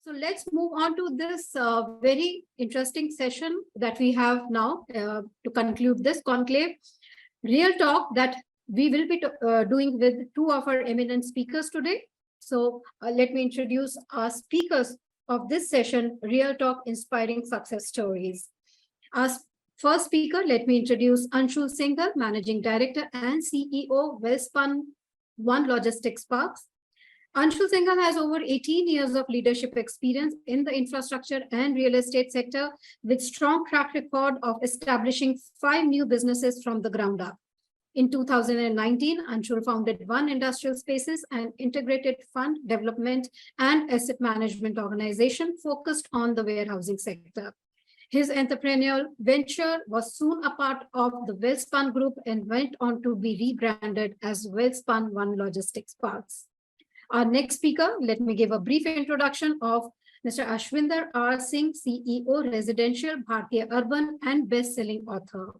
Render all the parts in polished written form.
So let's move on to this very interesting session that we have now to conclude this conclave. Real talk that we will be doing with two of our eminent speakers today. So let me introduce our speakers of this session, Real Talk Inspiring Success Stories. Our first speaker, let me introduce Anshul Singhal, Managing Director and CEO, Welspun One Logistics Parks. Anshul Singhal has over 18 years of leadership experience in the infrastructure and real estate sector with strong track record of establishing 5 new businesses from the ground up. In 2019, Anshul founded One Industrial Spaces, an integrated fund development and asset management organization focused on the warehousing sector. His entrepreneurial venture was soon a part of the Welspun Group and went on to be rebranded as Welspun One Logistics Parks. Our next speaker, let me give a brief introduction of Mr. Ashwinder R. Singh, CEO, Residential, Bhartiya Urban, and best-selling author.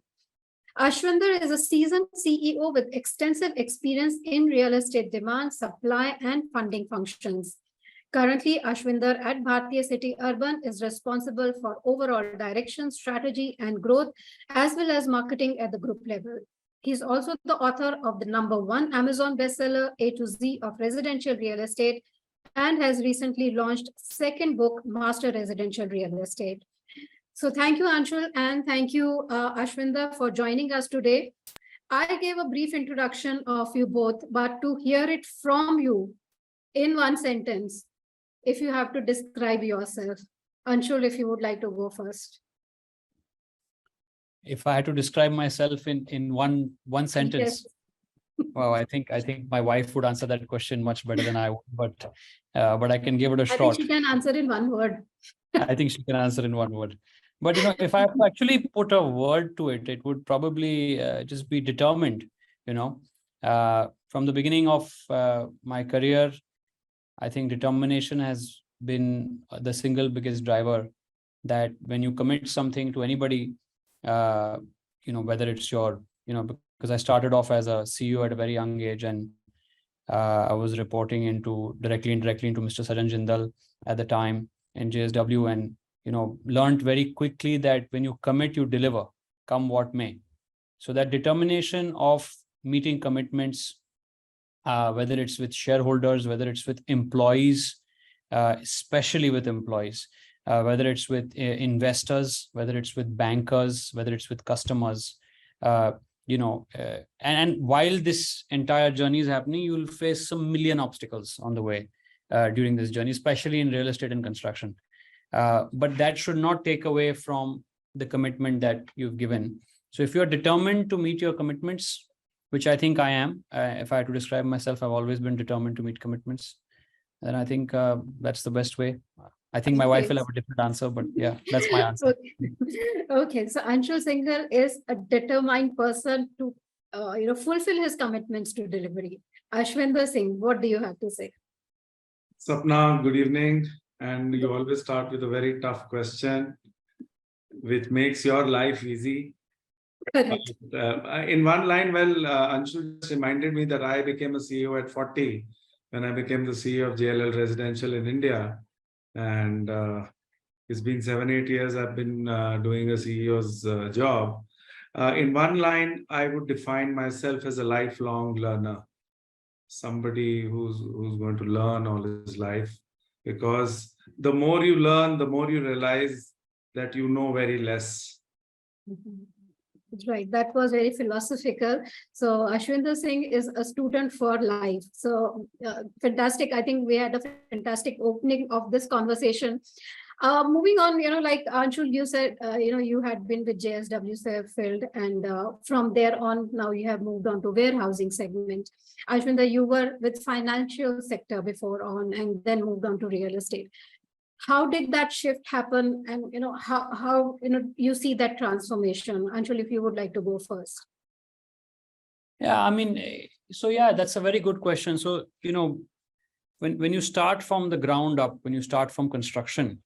Ashwinder is a seasoned CEO with extensive experience in real estate demand, supply, and funding functions. Currently, Ashwinder at Bhartiya City Urban is responsible for overall direction, strategy, and growth, as well as marketing at the group level. He's also the author of the #1 Amazon bestseller, A to Z of Residential Real Estate, and has recently launched second book, Master Residential Real Estate. So thank you, Anshul, and thank you, Ashwinder, for joining us today. I gave a brief introduction of you both, but to hear it from you in one sentence, if you have to describe yourself. Anshul, if you would like to go first. If I had to describe myself in one sentence, yes. Well, I think my wife would answer that question much better than I would, but I can give it a shot. I think she can answer in one word. I think she can answer in one word. But if I have to actually put a word to it, it would probably just be determined. From the beginning of my career, I think determination has been the single biggest driver. That when you commit something to anybody, whether it's your, because I started off as a CEO at a very young age, and I was reporting directly into Mr. Sajan Jindal at the time in JSW, and learned very quickly that when you commit, you deliver, come what may. So that determination of meeting commitments, whether it's with shareholders, whether it's with employees, especially with employees, whether it's with investors, whether it's with bankers, whether it's with customers, and while this entire journey is happening, you will face some million obstacles on the way during this journey, especially in real estate and construction. But that should not take away from the commitment that you've given. So if you're determined to meet your commitments, which I think I am, if I had to describe myself, I've always been determined to meet commitments. And I think that's the best way. I think my wife will have a different answer, but yeah, that's my answer. Okay. So Anshul Singhal is a determined person to, fulfill his commitments to delivery. Ashwinder Singh, what do you have to say? Sapna, good evening. And you always start with a very tough question, which makes your life easy. In one line, Anshul just reminded me that I became a CEO at 40 when I became the CEO of JLL Residential in India. And it's been 7-8 years I've been doing a CEO's job. In one line, I would define myself as a lifelong learner, somebody who's going to learn all his life. Because the more you learn, the more you realize that you know very less. Right. That was very philosophical. So Ashwinder Singh is a student for life. So fantastic. I think we had a fantastic opening of this conversation. Moving on, like Anshul, you said, you had been with JSW field, and from there on, now you have moved on to warehousing segment. Ashwinder, you were with financial sector before on, and then moved on to real estate. How did that shift happen? And, how you see that transformation? Anshul, if you would like to go first. Yeah, that's a very good question. So, when you start from the ground up, when you start from construction,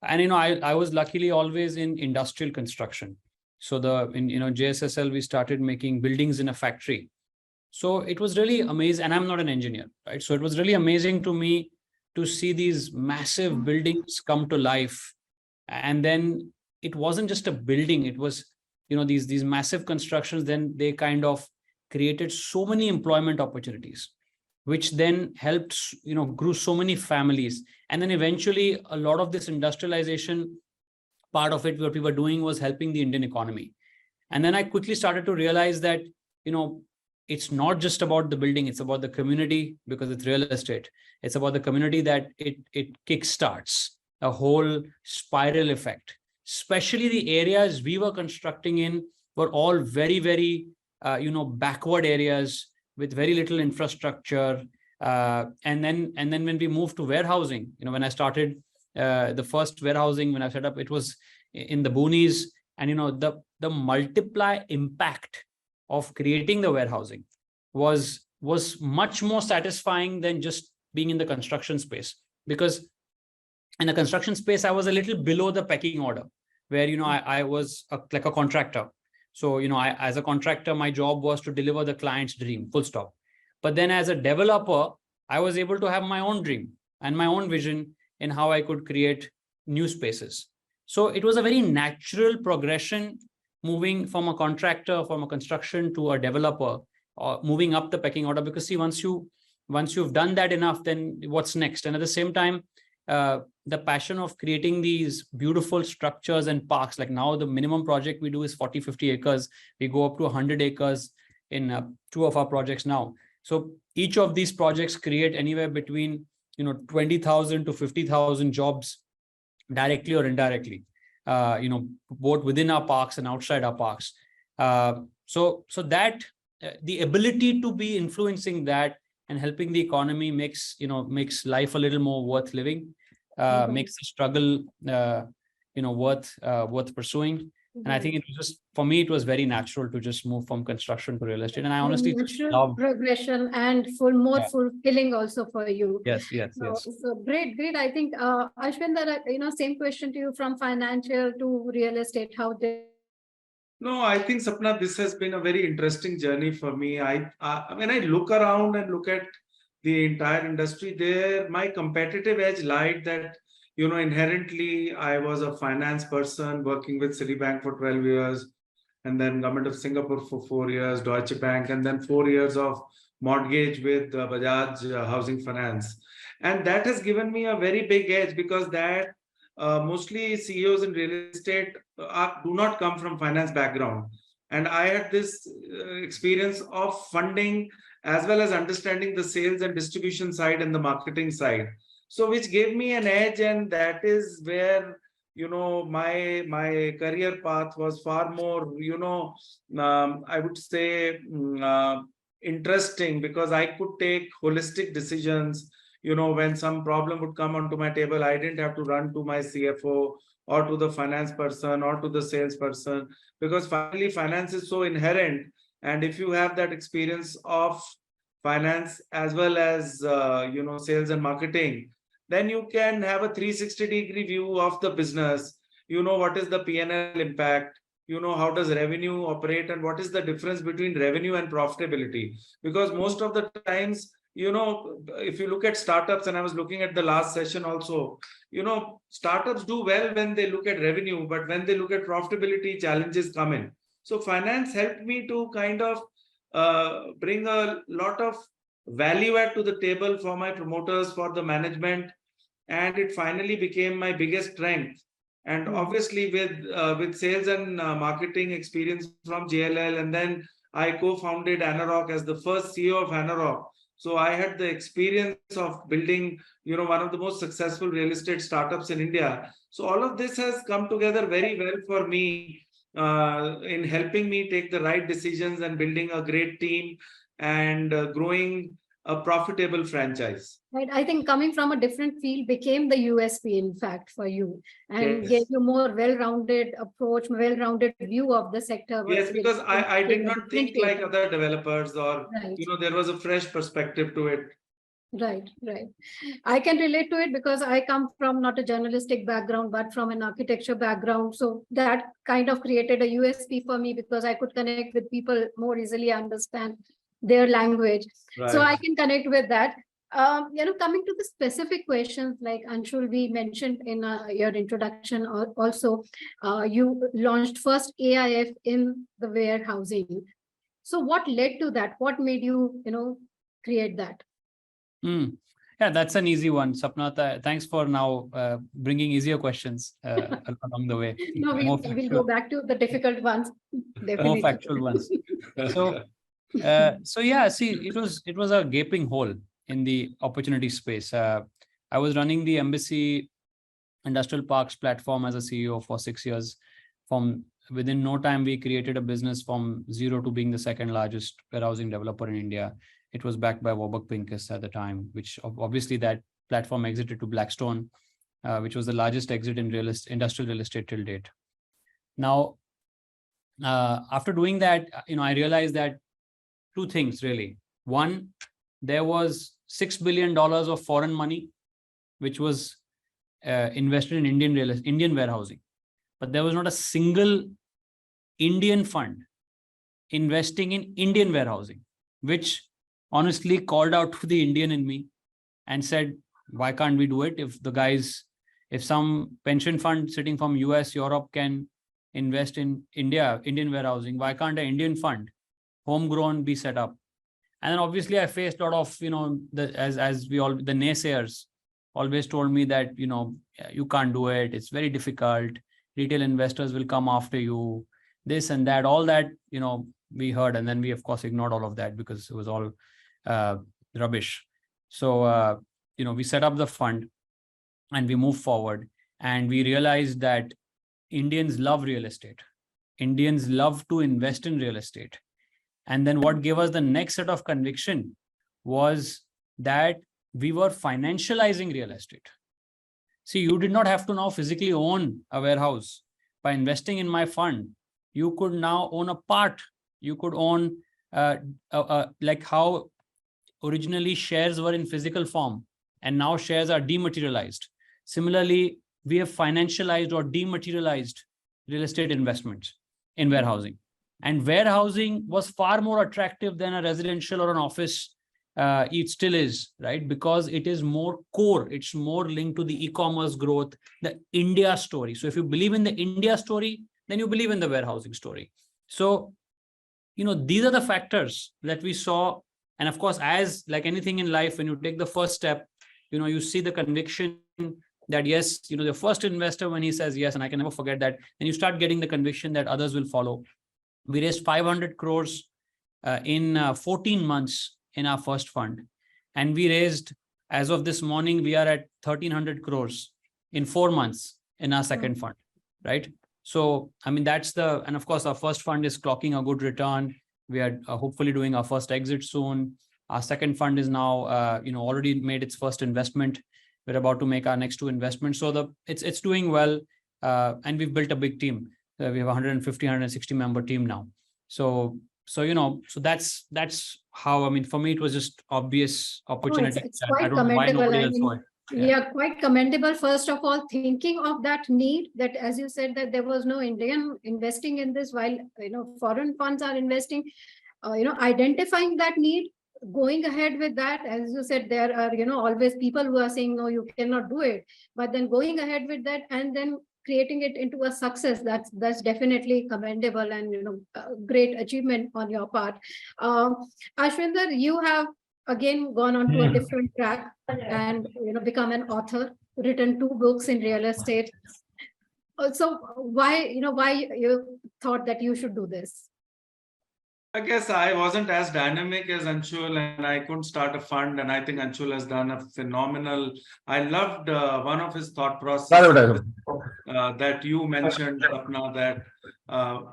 and, I was luckily always in industrial construction. So in JSSL, we started making buildings in a factory. So it was really amazing. And I'm not an engineer, right? So it was really amazing to me to see these massive buildings come to life. And then it wasn't just a building, it was, these massive constructions, then they kind of created so many employment opportunities, which then helped, grew so many families. And then eventually a lot of this industrialization part of it, what we were doing was helping the Indian economy. And then I quickly started to realize that, it's not just about the building, it's about the community, because it's real estate. It's about the community that it kickstarts a whole spiral effect. Especially the areas we were constructing in were all very, very, backward areas with very little infrastructure. And then when we moved to warehousing, when I started the first warehousing, when I set up, it was in the boonies. And, the multiply impact of creating the warehousing was much more satisfying than just being in the construction space. Because in the construction space, I was a little below the pecking order, where, I was like a contractor. So, as a contractor, my job was to deliver the client's dream, full stop. But then as a developer, I was able to have my own dream and my own vision in how I could create new spaces. So it was a very natural progression, moving from a contractor, from a construction to a developer, or moving up the pecking order. Because see, once you've done that enough, then what's next? And at the same time, the passion of creating these beautiful structures and parks, like now the minimum project we do is 40-50 acres. We go up to 100 acres in 2 of our projects now. So each of these projects create anywhere between 20,000 to 50,000 jobs, directly or indirectly, both within our parks and outside our parks. So that the ability to be influencing that and helping the economy makes life a little more worth living, makes the struggle worth pursuing. And I think it was just, for me, it was very natural to just move from construction to real estate. And I honestly love progression and more fulfilling also for you. Yes. So great. I think Ashwinder, same question to you, from financial to real estate. How did? No, I think, Sapna, this has been a very interesting journey for me. When I look around and look at the entire industry there, my competitive edge lied that, inherently I was a finance person working with Citibank for 12 years, and then Government of Singapore for 4 years, Deutsche Bank, and then 4 years of mortgage with Bajaj Housing Finance. And that has given me a very big edge, because that mostly CEOs in real estate do not come from finance background. And I had this experience of funding as well as understanding the sales and distribution side and the marketing side. So which gave me an edge, and that is where, my career path was far more, I would say interesting, because I could take holistic decisions. When some problem would come onto my table, I didn't have to run to my CFO or to the finance person or to the salesperson, because finally finance is so inherent. And if you have that experience of finance as well as, sales and marketing, then you can have a 360-degree view of the business. What is the P&L impact? How does revenue operate, and what is the difference between revenue and profitability? Because most of the times, if you look at startups, and I was looking at the last session also, startups do well when they look at revenue, but when they look at profitability, challenges come in. So finance helped me to kind of bring a lot of value add to the table for my promoters, for the management, and it finally became my biggest strength. And obviously with sales and marketing experience from JLL, and then I co-founded Anarock as the first CEO of Anarock. So I had the experience of building, one of the most successful real estate startups in India. So all of this has come together very well for me in helping me take the right decisions and building a great team and growing a profitable franchise. Right. I think coming from a different field became the USP, in fact, for you, and Yes. gave you more well-rounded approach, well-rounded view of the sector. Yes, because I did not think like other developers, or, right. There was a fresh perspective to it. Right. I can relate to it because I come from not a journalistic background, but from an architecture background. So that kind of created a USP for me, because I could connect with people more easily, understand their language. Right. So I can connect with that. Coming to the specific questions, like Anshul, we mentioned in your introduction, also, you launched first AIF in the warehousing. So what led to that? What made you, create that? Yeah, that's an easy one. Sapna, thanks for now bringing easier questions along the way. No, we'll go back to the difficult ones. Definitely. More factual ones. So yeah, see, it was a gaping hole in the opportunity space. I was running the Embassy Industrial Parks platform as a CEO for 6 years. From within no time, we created a business from zero to being the second largest warehousing developer in India. It was backed by Warburg Pincus at the time, which obviously that platform exited to Blackstone, which was the largest exit in industrial real estate till date. Now, after doing that, I realized that two things really. One, there was $6 billion of foreign money, which was invested in Indian warehousing, but there was not a single Indian fund investing in Indian warehousing, which honestly called out to the Indian in me and said, why can't we do it? If some pension fund sitting from US, Europe can invest in Indian warehousing, why can't an Indian fund, homegrown, be set up? And then obviously I faced a lot of, the naysayers always told me that, you can't do it. It's very difficult. Retail investors will come after you, this and that, all that, we heard. And then we, of course, ignored all of that because it was all rubbish. So, we set up the fund and we moved forward, and we realized that Indians love real estate. Indians love to invest in real estate. And then what gave us the next set of conviction was that we were financializing real estate. See, you did not have to now physically own a warehouse. By investing in my fund, you could now own a part. You could own like how originally shares were in physical form, and now shares are dematerialized. Similarly, we have financialized or dematerialized real estate investments in warehousing. And warehousing was far more attractive than a residential or an office. It still is, right? Because it is more core. It's more linked to the e-commerce growth, the India story. So if you believe in the India story, then you believe in the warehousing story. So, these are the factors that we saw. And of course, as like anything in life, when you take the first step, you see the conviction that yes, the first investor, when he says yes, and I can never forget that, then you start getting the conviction that others will follow. We raised 500 crores in 14 months in our first fund. And we raised, as of this morning, we are at 1,300 crores in 4 months in our second fund, right? So, and of course, our first fund is clocking a good return. We are hopefully doing our first exit soon. Our second fund is now, already made its first investment. We're about to make our next 2 investments. So it's doing well. And we've built a big team. We have 150, 160 member team now. So that's how, for me, it was just obvious opportunity. It's quite commendable. Yeah, quite commendable. First of all, thinking of that need, that as you said, that there was no Indian investing in this, while, foreign funds are investing, identifying that need, going ahead with that. As you said, there are, always people who are saying, no, you cannot do it, but then going ahead with that and then creating it into a success, that's definitely commendable and great achievement on your part. Ashwinder, you have again gone on to a different track and become an author, written 2 books in real estate. So why you thought that you should do this? I guess I wasn't as dynamic as Anshul, and I couldn't start a fund. And I think Anshul has done a phenomenal. I loved one of his thought processes that you mentioned, Sapna, that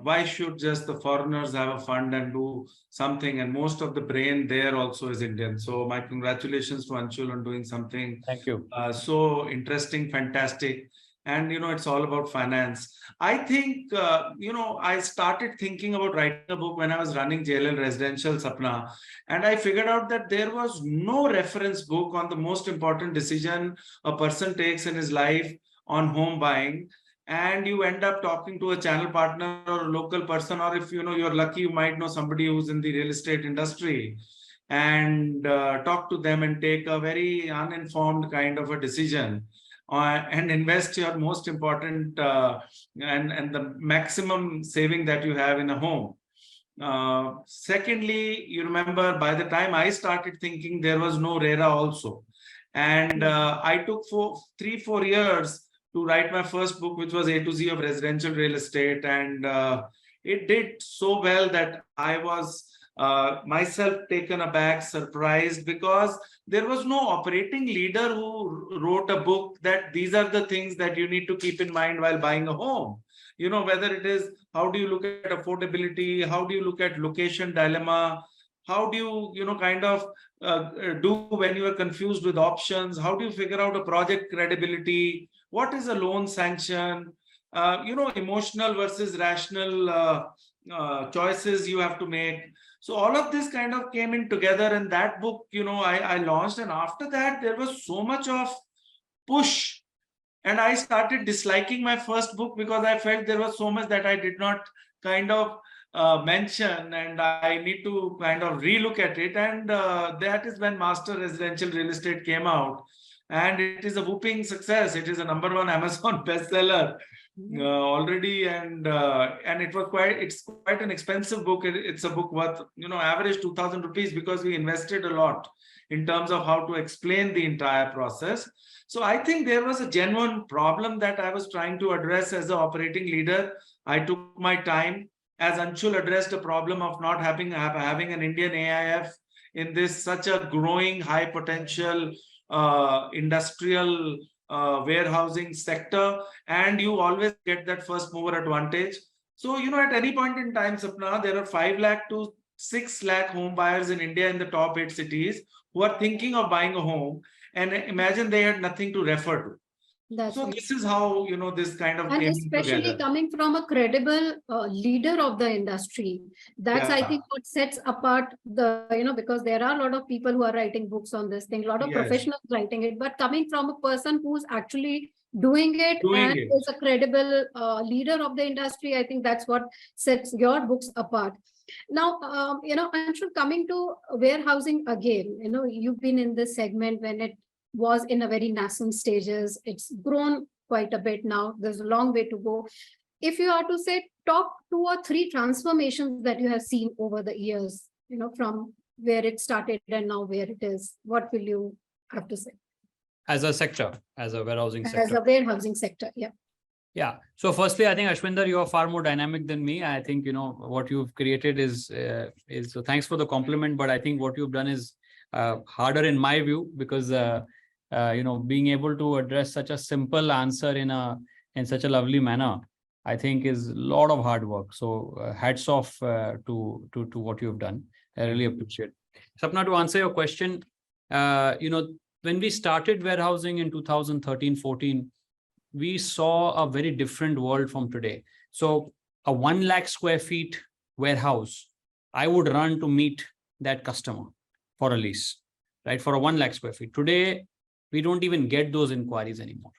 why should just the foreigners have a fund and do something? And most of the brain there also is Indian. So my congratulations to Anshul on doing something. Thank you. So interesting, fantastic. And, it's all about finance. I think, I started thinking about writing a book when I was running JLL Residential, Sapna. And I figured out that there was no reference book on the most important decision a person takes in his life on home buying. And you end up talking to a channel partner or a local person, or if, you're lucky, you might know somebody who's in the real estate industry. and talk to them and take a very uninformed kind of a decision and invest your most important and the maximum saving that you have in a home. Secondly, you remember by the time I started thinking, there was no RERA also. And I took 3-4 years to write my first book, which was A to Z of residential real estate. And it did so well that I was myself taken aback, surprised, because there was no operating leader who wrote a book that these are the things that you need to keep in mind while buying a home. You know, whether it is how do you look at affordability, how do you look at location dilemma, how do you, kind of do when you are confused with options, how do you figure out a project credibility, what is a loan sanction, emotional versus rational choices you have to make. So all of this kind of came in together, and that book, I launched. And after that, there was so much of push. And I started disliking my first book because I felt there was so much that I did not kind of mention, and I need to kind of relook at it. And that is when Master Residential Real Estate came out. And it is a whooping success. It is a #1 Amazon bestseller already, and it's quite an expensive book. It's a book worth average 2,000 rupees, because we invested a lot in terms of how to explain the entire process. So I think there was a genuine problem that I was trying to address as an operating leader. I took my time, as Anshul addressed a problem of not having an Indian AIF in this such a growing high potential industrial warehousing sector, and you always get that first mover advantage. So, at any point in time, Sapna, there are 5 lakh to 6 lakh home buyers in India in the top 8 cities who are thinking of buying a home, and imagine they had nothing to refer to. So this is how, this kind of and came especially together. Coming from a credible leader of the industry. That's, I think, what sets apart because there are a lot of people who are writing books on this thing, a lot of professionals writing it, but coming from a person who's actually doing it is a credible leader of the industry, I think that's what sets your books apart. Now, Anshul, coming to warehousing again, you've been in this segment when it was in a very nascent stages. It's grown quite a bit now. There's a long way to go. If you are to say top 2 or 3 transformations that you have seen over the years, from where it started and now where it is, what will you have to say? As a sector, as a warehousing sector. As a warehousing sector, yeah. Yeah. So firstly, I think, Ashwinder, you are far more dynamic than me. I think, what you've created is so thanks for the compliment, but I think what you've done is harder in my view, because being able to address such a simple answer in such a lovely manner, I think is a lot of hard work. So hats off to what you've done. I really appreciate it. Sapna, to answer your question, when we started warehousing in 2013-14, we saw a very different world from today. So a 1 lakh square feet warehouse, I would run to meet that customer for a lease, right? For a 1 lakh square feet. Today, we don't even get those inquiries anymore.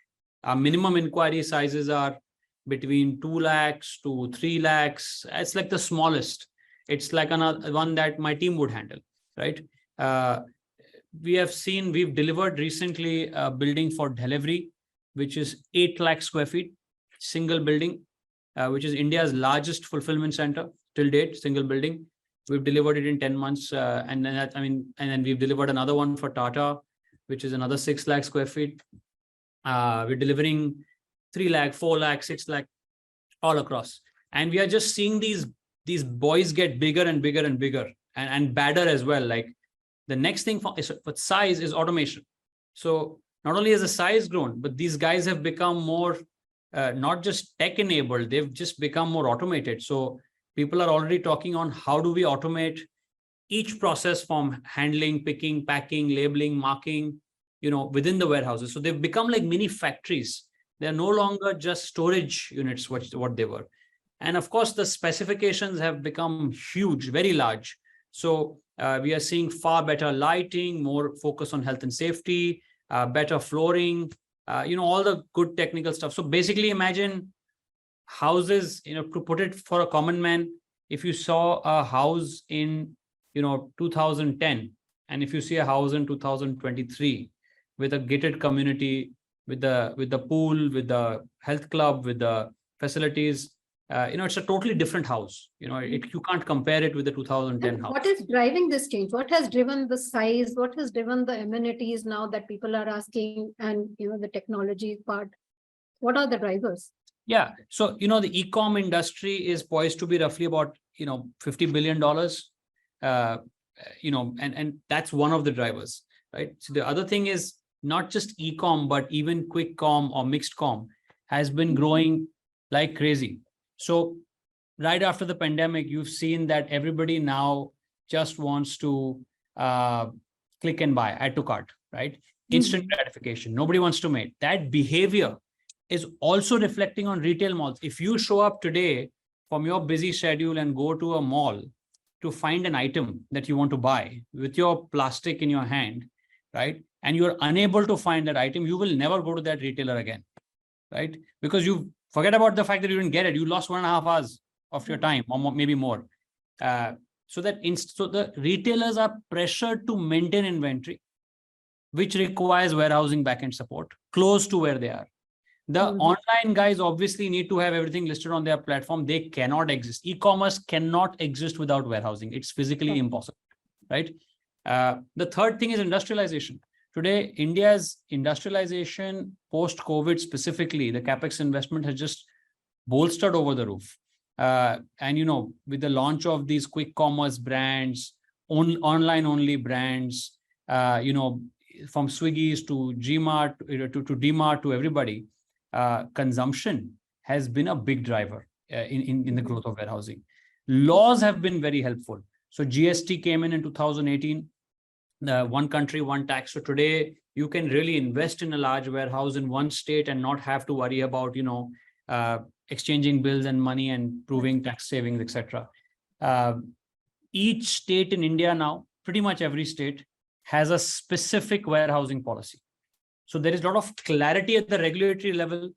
Our minimum inquiry sizes are between 2 lakhs to 3 lakhs. It's like the smallest. It's like another one that my team would handle, right? We've delivered recently a building for delivery, which is 8 lakh square feet, single building, which is India's largest fulfillment center till date, single building. We've delivered it in 10 months. And then we've delivered another one for Tata, which is another 6 lakh square feet. We're delivering 3 lakh, 4 lakh, 6 lakh, all across. And we are just seeing these boys get bigger and bigger and bigger and badder as well. Like the next thing for size is automation. So not only has the size grown, but these guys have become more, not just tech enabled, they've just become more automated. So people are already talking on how do we automate each process from handling, picking, packing, labeling, marking, within the warehouses. So they've become like mini factories. They're no longer just storage units, what they were. And of course, the specifications have become huge, very large. So we are seeing far better lighting, more focus on health and safety, better flooring, all the good technical stuff. So basically imagine houses, to put it for a common man, if you saw a house in 2010, and if you see a house in 2023 with a gated community, with the pool, with the health club, with the facilities, it's a totally different house. You can't compare it with the 2010 house. What is driving this change? What has driven the size? What has driven the amenities now that people are asking, and the technology part? What are the drivers? Yeah, so the e-com industry is poised to be roughly about $50 billion. And that's one of the drivers, right? So the other thing is not just e-com, but even quick com or mixed com has been growing like crazy. So right after the pandemic, you've seen that everybody now just wants to click and buy, add to cart, right? Instant gratification. Nobody wants to wait. That behavior is also reflecting on retail malls. If you show up today from your busy schedule and go to a mall to find an item that you want to buy with your plastic in your hand, right? And you're unable to find that item, you will never go to that retailer again, right? Because you forget about the fact that you didn't get it. You lost 1.5 hours of your time, or maybe more. So the retailers are pressured to maintain inventory, which requires warehousing backend support close to where they are. The online guys obviously need to have everything listed on their platform. They cannot exist. E-commerce cannot exist without warehousing. It's physically impossible, right? The third thing is industrialization. Today, India's industrialization post-COVID specifically, the CapEx investment has just bolstered over the roof. And with the launch of these quick commerce brands, online only brands, from Swiggy's to Gmart to DMart to everybody, consumption has been a big driver in the growth of warehousing. Laws have been very helpful. So GST came in 2018, one country, one tax. So today you can really invest in a large warehouse in one state and not have to worry about, exchanging bills and money and proving tax savings, etc. Each state in India now, pretty much every state, has a specific warehousing policy. So there is a lot of clarity at the regulatory level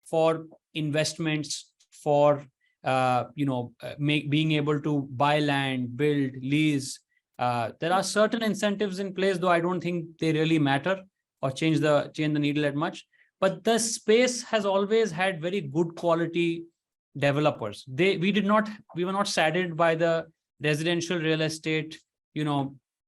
for investments, for being able to buy land, build, lease. There are certain incentives in place, though I don't think they really matter or change the needle that much. But the space has always had very good quality developers. We were not saddened by the residential real estate,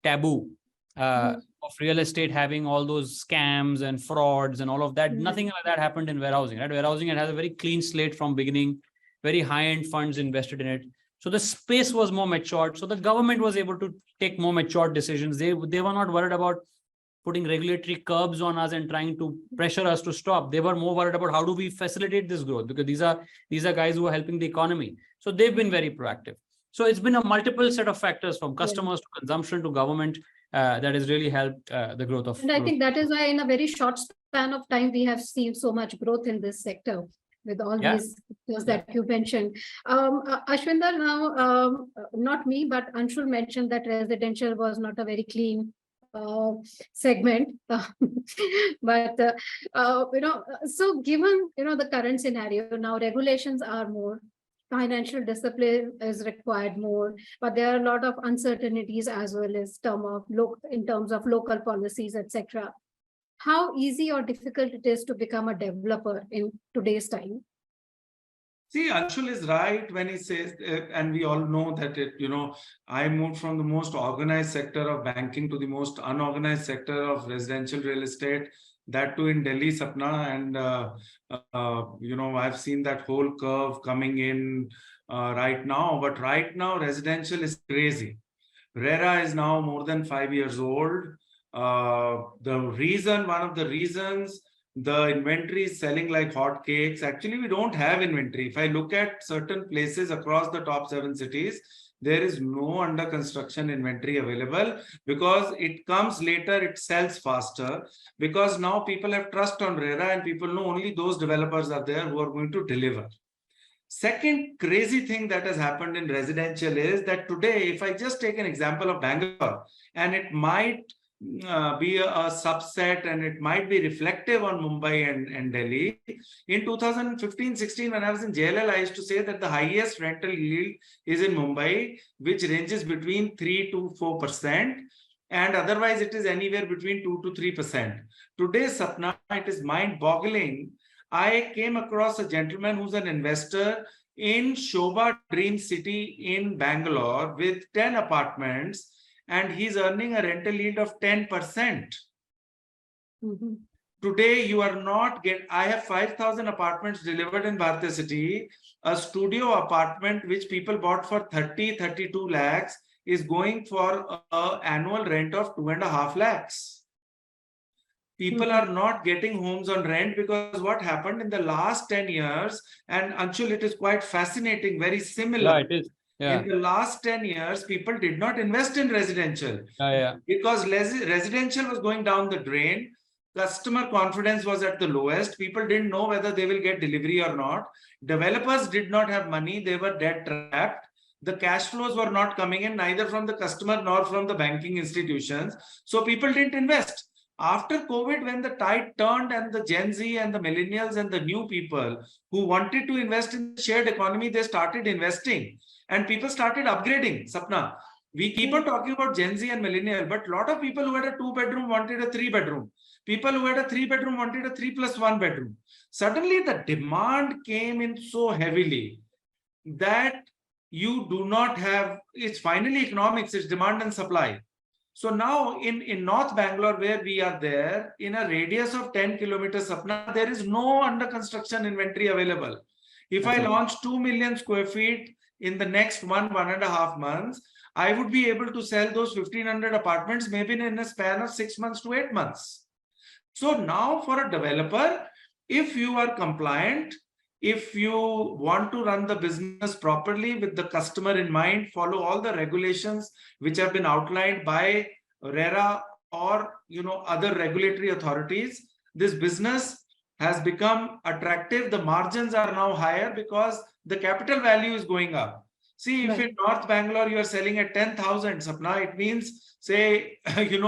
taboo. Of real estate having all those scams and frauds and all of that. Nothing like that happened in warehousing, right? Warehousing, it has a very clean slate from beginning, very high-end funds invested in it. So the space was more matured. So the government was able to take more matured decisions. They were not worried about putting regulatory curbs on us and trying to pressure us to stop. They were more worried about how do we facilitate this growth, because these are guys who are helping the economy. So they've been very proactive. So it's been a multiple set of factors, from customers to consumption to government, that has really helped the growth of. And I think that is why in a very short span of time, we have seen so much growth in this sector with all these things that you mentioned. Ashwinder, now, not me, but Anshul mentioned that residential was not a very clean segment. But, so given, the current scenario, now regulations are more, financial discipline is required more, but there are a lot of uncertainties as well as in terms of local policies, etc. How easy or difficult it is to become a developer in today's time? See, Anshul is right when he says, and we all know that I moved from the most organized sector of banking to the most unorganized sector of residential real estate, that too in Delhi, Sapna, and I've seen that whole curve coming in right now. But right now, residential is crazy. RERA is now more than 5 years old. One of the reasons the inventory is selling like hotcakes. Actually, we don't have inventory. If I look at certain places across the top 7 cities, there is no under construction inventory available because it comes later, it sells faster, because now people have trust on RERA and people know only those developers are there who are going to deliver. Second crazy thing that has happened in residential is that today, if I just take an example of Bangalore, and it might be a subset, and it might be reflective on Mumbai and Delhi. In 2015-16, when I was in JLL, I used to say that the highest rental yield is in Mumbai, which ranges between 3 to 4%. And otherwise, it is anywhere between 2 to 3%. Today, Sapna, it is mind-boggling. I came across a gentleman who's an investor in Shobha Dream City in Bangalore with 10 apartments, and he's earning a rental yield of 10%. Today, you are not I have 5,000 apartments delivered in Bhartiya city. A studio apartment, which people bought for 32 lakhs, is going for an annual rent of 2.5 lakhs. People are not getting homes on rent because what happened in the last 10 years, and Anshul, it is quite fascinating, very similar. Yeah, it is. Yeah. In the last 10 years, people did not invest in residential because residential was going down the drain. Customer confidence was at the lowest. People didn't know whether they will get delivery or not. Developers did not have money. They were debt trapped. The cash flows were not coming in, neither from the customer nor from the banking institutions. So people didn't invest. After COVID, when the tide turned and the Gen Z and the millennials and the new people who wanted to invest in the shared economy, they started investing. And people started upgrading. Sapna, we keep on talking about Gen Z and millennial, but a lot of people who had a 2-bedroom wanted a 3-bedroom. People who had a 3-bedroom wanted a 3+1 bedroom. Suddenly, the demand came in so heavily that you do not have, it's finally economics, it's demand and supply. So now in North Bangalore, where we are there, in a radius of 10 kilometers, Sapna, there is no under construction inventory available. If I launch 2 million square feet in the next 1.5 months, I would be able to sell those 1,500 apartments maybe in a span of 6 months to 8 months. So now for a developer, if you are compliant, if you want to run the business properly with the customer in mind, follow all the regulations which have been outlined by RERA or other regulatory authorities, this business has become attractive. The margins are now higher because the capital value is going up. See, if in North Bangalore you are selling at 10,000, Sapna, it means, say, in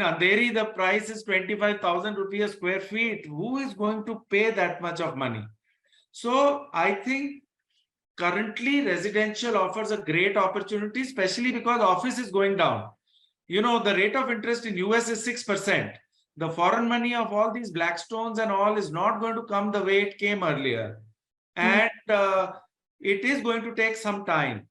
Andheri, the price is 25,000 rupees a square feet. Who is going to pay that much of money? So I think currently residential offers a great opportunity, especially because office is going down. The rate of interest in US is 6%. The foreign money of all these Blackstones and all is not going to come the way it came earlier. And it is going to take some time.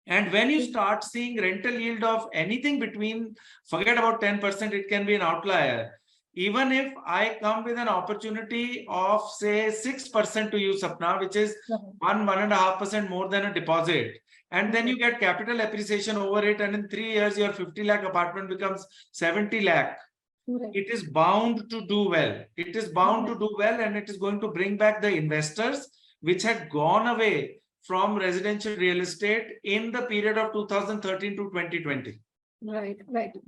And when you start seeing rental yield of anything between, forget about 10%, it can be an outlier. Even if I come with an opportunity of, say, 6% to you, Sapna, which is 1.5% more than a deposit, and then you get capital appreciation over it, and in 3 years, your 50 lakh apartment becomes 70 lakh. It is bound to do well. It is bound to do well, and it is going to bring back the investors which had gone away from residential real estate in the period of 2013 to 2020. Right.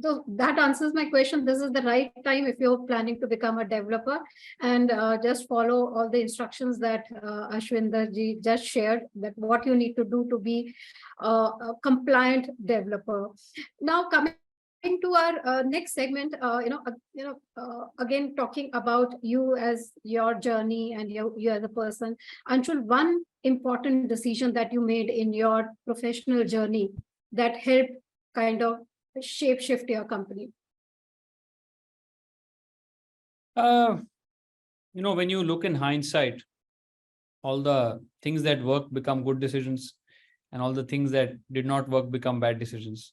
So that answers my question. This is the right time if you're planning to become a developer, and just follow all the instructions that Ashwinder ji just shared, that what you need to do to be a compliant developer. Now coming to our next segment, again talking about you as your journey and you as a person. Anshul, one important decision that you made in your professional journey that helped kind of shift your company? When you look in hindsight, all the things that work become good decisions, and all the things that did not work become bad decisions.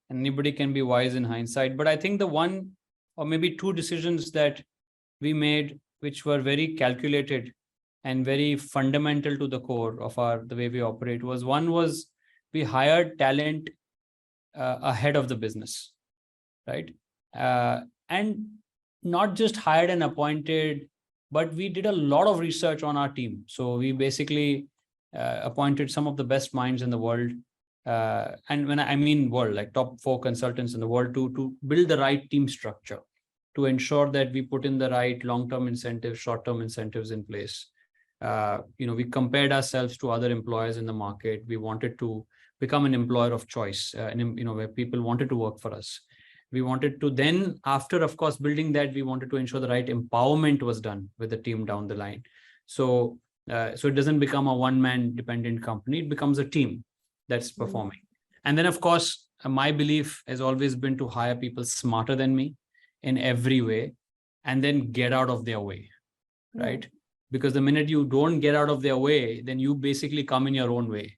And anybody can be wise in hindsight. But I think the one or maybe two decisions that we made, which were very calculated and very fundamental to the core of the way we operate, was we hired talent ahead of the business, right? And not just hired and appointed, but we did a lot of research on our team. So we basically appointed some of the best minds in the world. And when I mean world, like top 4 consultants in the world to build the right team structure, to ensure that we put in the right long-term incentives, short-term incentives in place. We compared ourselves to other employers in the market. We wanted to become an employer of choice, where people wanted to work for us. We wanted to then, after, of course, building that, we wanted to ensure the right empowerment was done with the team down the line. So, so it doesn't become a one-man dependent company. It becomes a team that's performing. And then, of course, my belief has always been to hire people smarter than me in every way, and then get out of their way, right? Because the minute you don't get out of their way, then you basically come in your own way.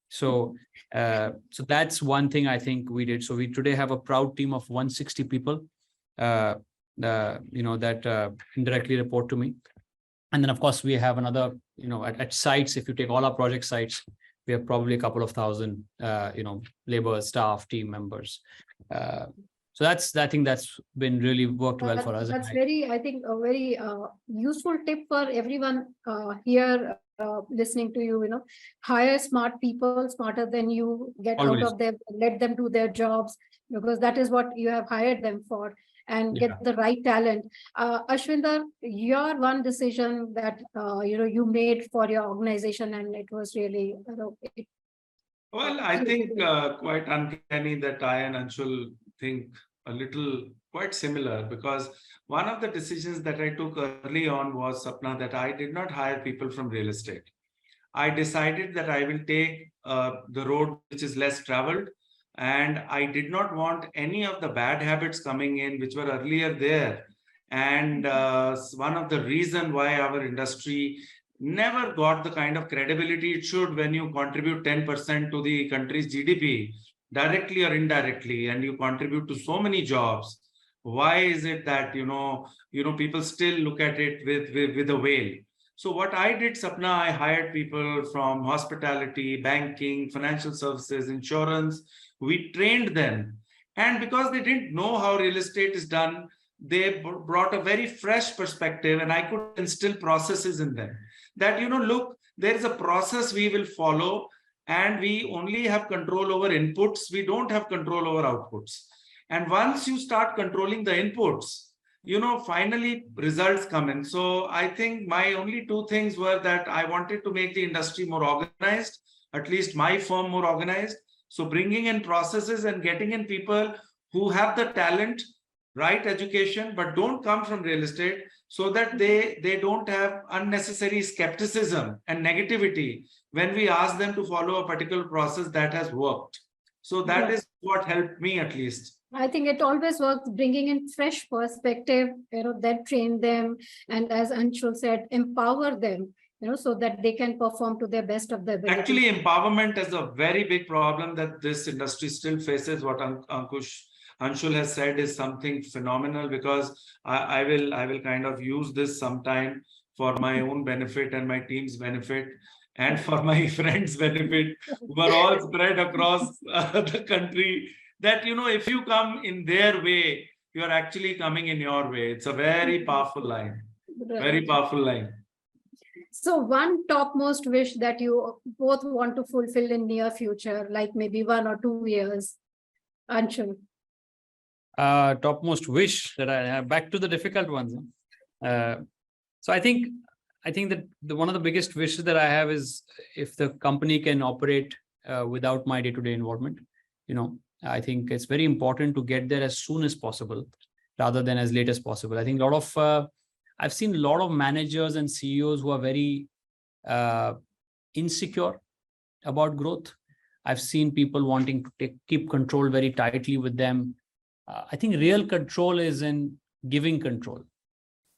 So, so that's one thing I think we did. So we today have a proud team of 160 people, that indirectly report to me. And then, of course, we have another, at sites, if you take all our project sites, we have probably a couple of thousand, labor, staff, team members. So I think that's been really worked well for us. That's I think, a very useful tip for everyone here listening to you, hire smart people, smarter than you, get Always. out of them, let them do their jobs, because that is what you have hired them for, and get the right talent. Ashwinder, your one decision that, you made for your organization, and it was really, Well, I think quite uncanny that I and Anshul think a little quite similar, because one of the decisions that I took early on was, Sapna, that I did not hire people from real estate. I decided that I will take the road which is less traveled, and I did not want any of the bad habits coming in which were earlier there. And one of the reasons why our industry never got the kind of credibility it should when you contribute 10% to the country's GDP, directly or indirectly, and you contribute to so many jobs. Why is it that, people still look at it with a veil? So what I did, Sapna, I hired people from hospitality, banking, financial services, insurance. We trained them. And because they didn't know how real estate is done, they brought a very fresh perspective, and I could instill processes in them. That, look, there is a process we will follow, and we only have control over inputs. We don't have control over outputs. And once you start controlling the inputs, finally results come in. So I think my only two things were that I wanted to make the industry more organized, at least my firm more organized. So bringing in processes and getting in people who have the talent, right education, but don't come from real estate, so that they don't have unnecessary skepticism and negativity when we ask them to follow a particular process that has worked. So that is what helped me, at least. I think it always works, bringing in fresh perspective, then train them. And as Anshul said, empower them, so that they can perform to their best of their ability. Actually, empowerment is a very big problem that this industry still faces. What Anshul has said is something phenomenal, because I will kind of use this sometime for my own benefit and my team's benefit, and for my friends' benefit, who are all spread across the country. That, if you come in their way, you are actually coming in your way. It's a very powerful line. Very powerful line. So one topmost wish that you both want to fulfill in near future, like maybe 1 or 2 years, Anshul. Topmost wish that I have, back to the difficult ones. So I think that one of the biggest wishes that I have is, if the company can operate without my day-to-day involvement. I think it's very important to get there as soon as possible, rather than as late as possible. I think I've seen a lot of managers and CEOs who are very insecure about growth. I've seen people wanting to keep control very tightly with them. I think real control is in giving control,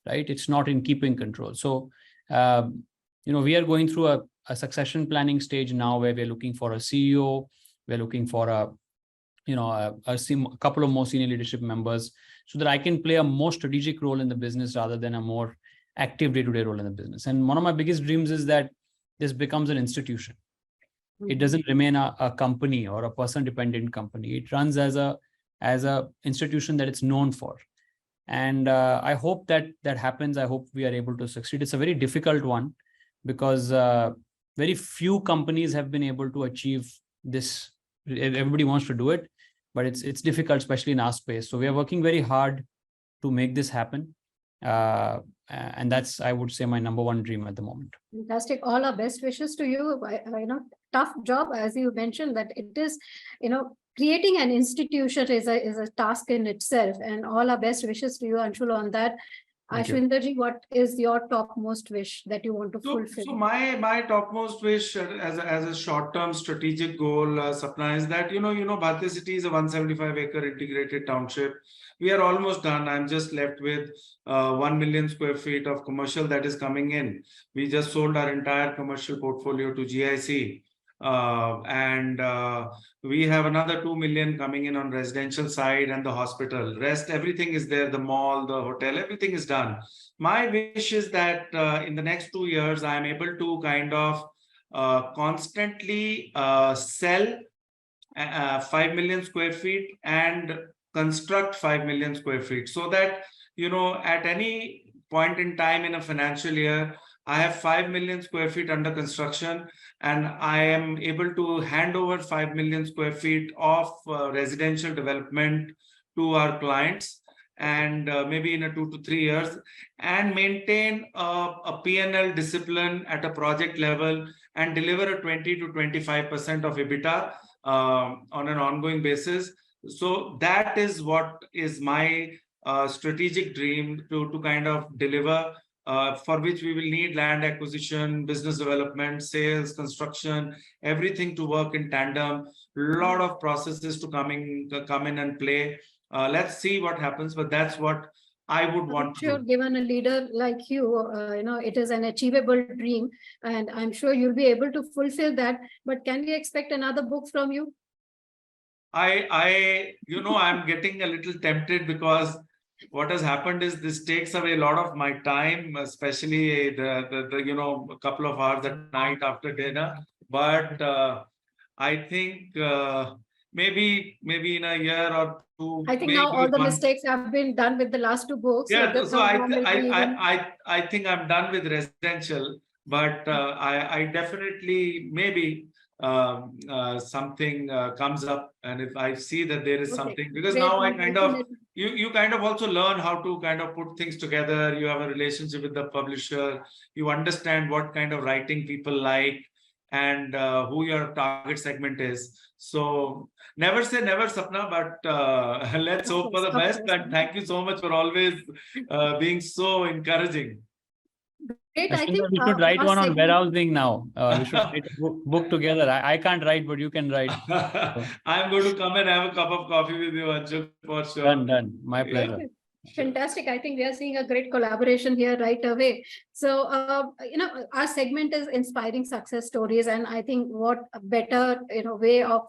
right? It's not in keeping control. So, we are going through a succession planning stage now, where we're looking for a CEO. We're looking for a couple of more senior leadership members, so that I can play a more strategic role in the business rather than a more active day-to-day role in the business. And one of my biggest dreams is that this becomes an institution. It doesn't remain a company or a person-dependent company. It runs as a institution that it's known for. And I hope that happens. I hope we are able to succeed. It's a very difficult one, because very few companies have been able to achieve this. Everybody wants to do it, but it's difficult, especially in our space. So we are working very hard to make this happen. And that's, I would say, my number one dream at the moment. Fantastic. All our best wishes to you. Tough job, as you mentioned, that it is, creating an institution is a task in itself, and all our best wishes to you, Anshul, on that. Thank you. Ashwinder ji, what is your topmost wish that you want to So fulfill? my topmost wish as a short-term strategic goal, Sapna, is that Bhartiya city is a 175-acre integrated township. We are almost done. I'm just left with 1 million square feet of commercial that is coming in. We just sold our entire commercial portfolio to GIC. And we have another 2 million coming in on residential side and the hospital. Rest, everything is there. The mall, the hotel, everything is done. My wish is that in the next 2 years, I am able to kind of constantly sell 5 million square feet and construct 5 million square feet, so that at any point in time in a financial year, I have 5 million square feet under construction, and I am able to hand over 5 million square feet of residential development to our clients, and maybe in a 2 to 3 years, and maintain a P&L discipline at a project level and deliver a 20 to 25% of EBITDA on an ongoing basis. So that is what is my strategic dream to kind of deliver, for which we will need land acquisition, business development, sales, construction, everything to work in tandem. A lot of processes to come in and play. Let's see what happens, but that's what I would want to do. Given a leader like you, it is an achievable dream, and I'm sure you'll be able to fulfill that. But can we expect another book from you? I'm getting a little tempted, because what has happened is this takes away a lot of my time, especially the a couple of hours at night after dinner. But I think maybe in a year or two. I think now all the mistakes have been done with the last 2 books. Yeah, so I think I'm done with residential, but I definitely maybe something comes up, and if I see that there is something, because now I kind of you kind of also learn how to kind of put things together. You have a relationship with the publisher, you understand what kind of writing people like, and who your target segment is. So never say never, Sapna, but let's hope for the best. And thank you so much for always being so encouraging. Great, I think we should write one on warehousing now. We should write a book together. I can't write, but you can write. I'm going to come and have a cup of coffee with you, Anshul, for sure. Done. My pleasure. Fantastic. I think we are seeing a great collaboration here right away. So, our segment is inspiring success stories. And I think what a better, way of,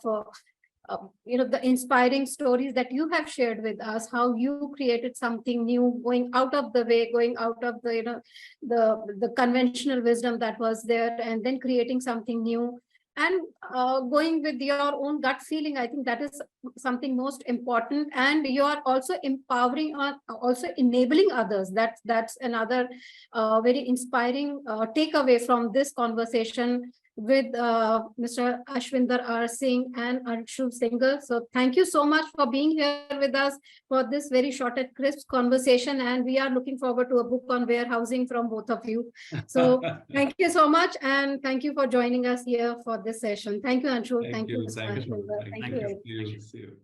the inspiring stories that you have shared with us, how you created something new, going out of the way, going out of the, the conventional wisdom that was there, and then creating something new. And going with your own gut feeling, I think that is something most important. And you are also empowering or also enabling others. That's another very inspiring takeaway from this conversation with Mr. Ashwinder R. Singh and Anshul Singh. So thank you so much for being here with us for this very short and crisp conversation. And we are looking forward to a book on warehousing from both of you. So thank you so much. And thank you for joining us here for this session. Thank you, Anshul. Thank you, Mr. Ashwinder. Thank you. See you.